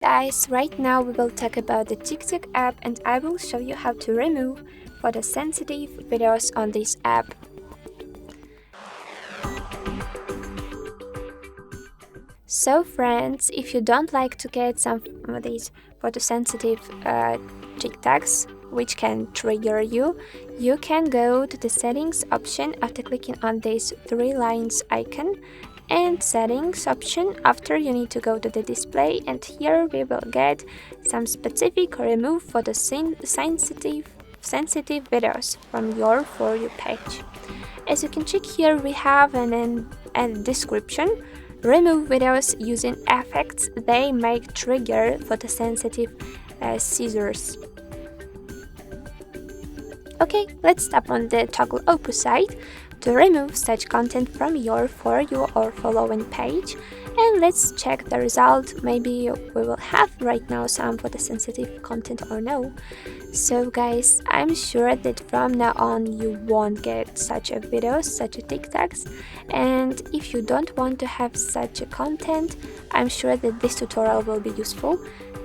Guys, right now we will talk about the TikTok app and I will show you how to remove photosensitive videos on this app. So friends, if you don't like to get some of these photosensitive TikToks which can trigger you, you can go to the settings option after clicking on this three lines icon and settings option. After, you need to go to the display and here we will get some specific remove photosensitive videos from your For You page. As you can check here, we have a description. Remove videos using effects they make trigger photosensitive scissors. Okay, let's tap on the toggle opposite to remove such content from your For You or following page, and let's check the result. Maybe we will have right now some photosensitive content or no. So guys, I'm sure that from now on you won't get such a videos, such a TikToks, and if you don't want to have such a content, I'm sure that this tutorial will be useful.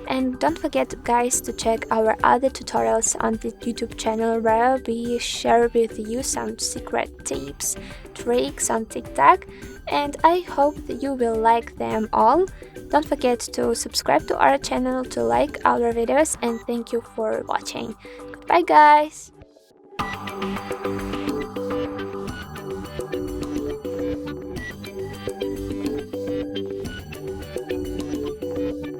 And don't forget guys to check our other tutorials on the YouTube channel where we share with you some secret tips, tricks on TikTok, and I hope that you will like them all. Don't forget to subscribe to our channel, to like our videos, and thank you for watching. Goodbye guys!